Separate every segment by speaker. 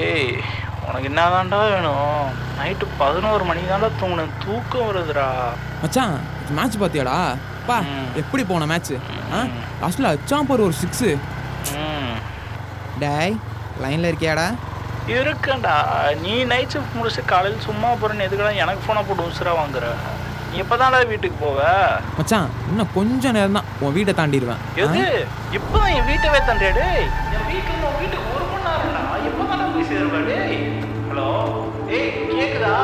Speaker 1: டேய் உனக்கு என்னதான்டா வேணும்? நைட்டு 11 மணிக்கு தான்டா தூங்கினேன். தூக்கம் வருதுடா.
Speaker 2: மச்சான் மேட்ச் பார்த்தியாடா? பா எப்படி போன மேட்ச்? லாஸ்ட்டில் அச்சான் பாரு ஒரு 6. டேய் லைனில் இருக்கியாடா?
Speaker 1: இருக்கேன்டா. நீ நைட் ஷிஃப்ட் முடிச்சுட்டு காலையில் சும்மா போகிறேன்னு எதுக்குடா எனக்கு ஃபோனை போட்டு உசுரா வாங்குற? நீ எப்போ தான்டா வீட்டுக்கு போவ?
Speaker 2: மச்சான் இன்னும் கொஞ்சம் நேரம் தான் உன் வீட்டை தாண்டிடுவேன்.
Speaker 1: எது இப்போ தான் என் வீட்டவே தாண்டியா? டேய் என் வீட்டுக்கு உன் வீட்டுக்கு 1 மணி நேரம்டா. எப்போ தானே போய் சேருவா? டேய் ஹலோ டேய் கேட்குதா?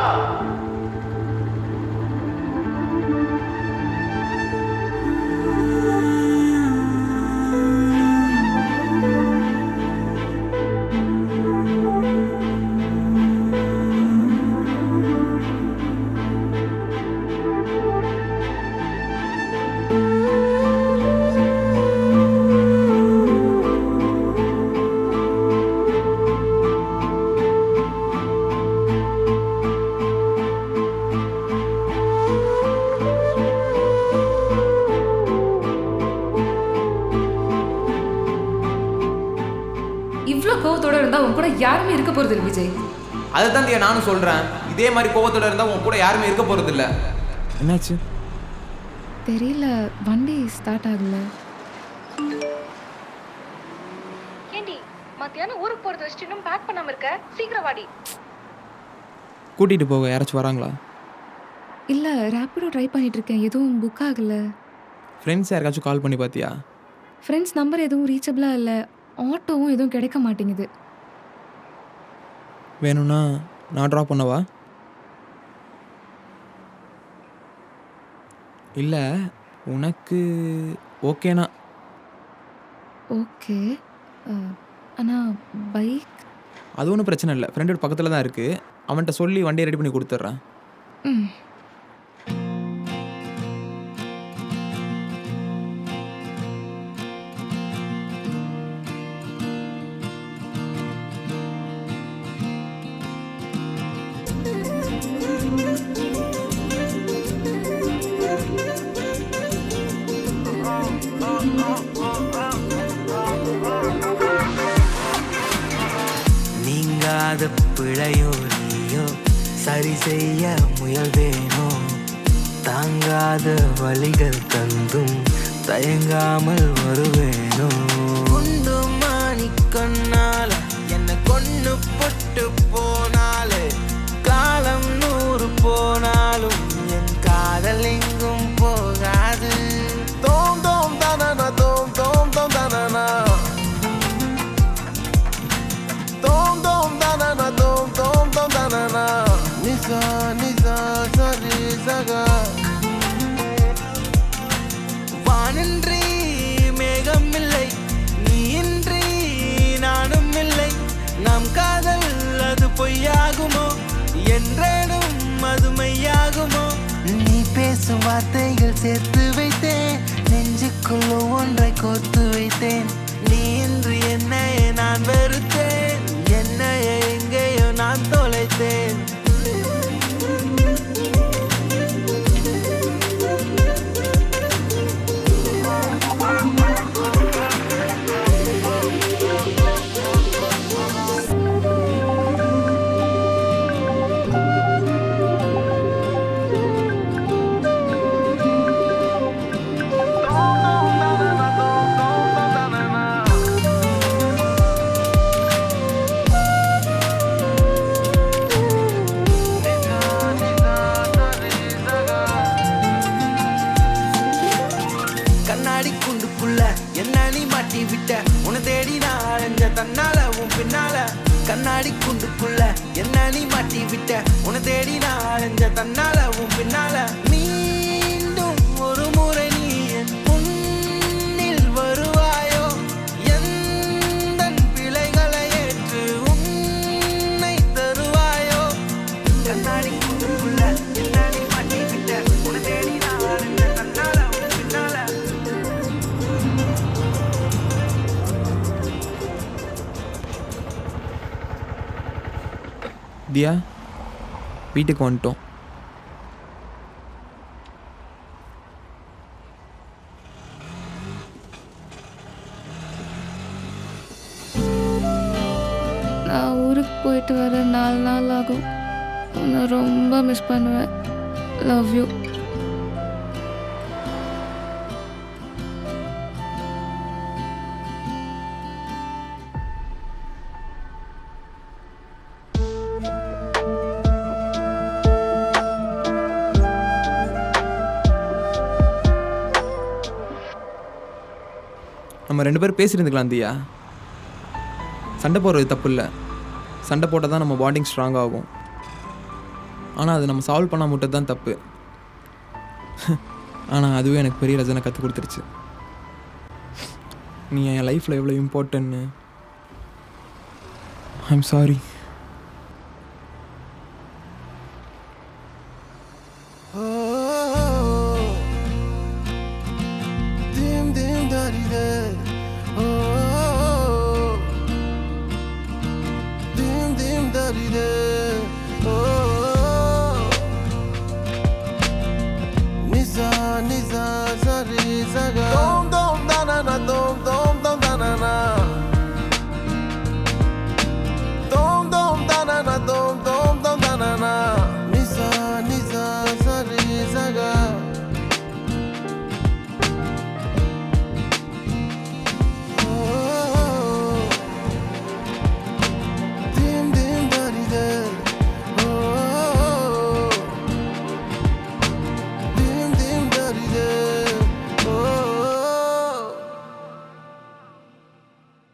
Speaker 3: இவ்வளோ கோவத்தோட இருந்தா உன் கூட யாருமே இருக்க போறது இல்லை விஜய்.
Speaker 2: அதை தான் தியா நானும் சொல்கிறேன். இதே மாதிரி கோவத்தோட இருந்தால் உன் கூட யாருமே இருக்க போகிறது இல்லை. என்னாச்சு
Speaker 4: தெரியல, வண்டி ஸ்டார்ட் ஆகல.
Speaker 5: ஏண்டி மத்தியானம் ஊருக்கு போறது வச்சுட்டு இன்னும் பேக் பண்ணாம இருக்க? சீக்கிரம் வாடி.
Speaker 2: கூட்டிகிட்டு போக யாராச்சும் வராங்களா?
Speaker 4: இல்லை, ரேப்பிடோ ட்ரை பண்ணிட்டு இருக்கேன், எதுவும் புக் ஆகல.
Speaker 2: ஃப்ரெண்ட்ஸ் யாருக்காச்சும் கால் பண்ணி பார்த்தியா?
Speaker 4: ஃப்ரெண்ட்ஸ் நம்பர் எதுவும் ரீச்சபிளாக இல்லை, ஆட்டோவும் எதுவும் கிடைக்க மாட்டேங்குது.
Speaker 2: வேணும்னா நான் ட்ராப் பண்ணவா? இல்லை உனக்கு ஓகேனா?
Speaker 4: ஓகே, ஆனால் பைக்?
Speaker 2: அது ஒன்றும் பிரச்சனை இல்லை, ஃப்ரெண்டோட பக்கத்தில் தான் இருக்குது. அவன்கிட்ட சொல்லி வண்டியை ரெடி பண்ணி கொடுத்துட்றேன்.
Speaker 4: ம்.
Speaker 6: நீங்காத பிழையோ நீயோ சரி செய்ய முயல்வேனோ, தாங்காத வலிகள் தந்தும் தயங்காமல் வருவேனோ. குண்டு மாணி கண்ணால என்ன கொன்னு பொட்டு போனாலே, காலம் 100 போனாலும் என் காதல் எங்கும் போகாது. தோம் தோம் தனனா தோம் தோம் தோம் தனனா, தோம் தோம் தனனா தோம் தோம் தோம் தனனா, நிசா நிசா சரி சகா. வானின்றி மேகம் இல்லை, நீயின்றி நானும் இல்லை. நம் காதல் அது பொய்யாகுமோ, என்றேனும் அது மெய்யாகுமோ. நீ பேசும் வார்த்தைகள் சேர்த்து வைத்தேன், நெஞ்சுக்குள்ள ஒன்றை கோர்த்து வைத்தேன். நீ இன்று என்னையே நான் வெறுத்தேன், என்னையே எங்கேயோ நான் தொலைத்தேன். கண்ணாடி குண்டுக்குள்ள என்ன நீ மாட்டி விட்ட, உன்னை தேடி நான் அலைஞ்ச தன்னால உன் பின்னால. கண்ணாடி குண்டுக்குள்ள என்ன நீ மாட்டி விட்ட, உன்னை தேடி நான் அலைஞ்ச தன்னால உன் பின்னால. மீண்டும் ஒரு முறை நீ என் முன்னில் வருவாயோ, எந்தன் பிழைகளை ஏற்று உன்னை தருவாயோ. கண்ணாடி குண்டுக்குள்ள என்ன நீ மாட்டி விட்ட, உன்னை தேடி நான் அலைஞ்ச தன்னால உன் பின்னால.
Speaker 2: தியா வீட்டுக்கு வந்துட்டோம்.
Speaker 4: நான் ஊருக்கு போயிட்டு வர 4 நாள் ஆகும். உன்னை ரொம்ப மிஸ் பண்ணுவேன். Love you.
Speaker 2: நம்ம 2 பேரும் பேசியிருந்துக்கலாம் தியா. சண்டை போடுறது தப்பு இல்லை. சண்டை போட்டால் தான் நம்ம பாண்டிங் ஸ்ட்ராங் ஆகும். ஆனால் அது நம்ம சால்வ் பண்ணால் மட்டும் தான் தப்பு. ஆனால் அதுவே எனக்கு பெரிய ரஜனை கற்றுக் கொடுத்துருச்சு. நீ என் லைஃப்பில் எவ்வளோ இம்பார்ட்டன்ட்னு. I am sorry.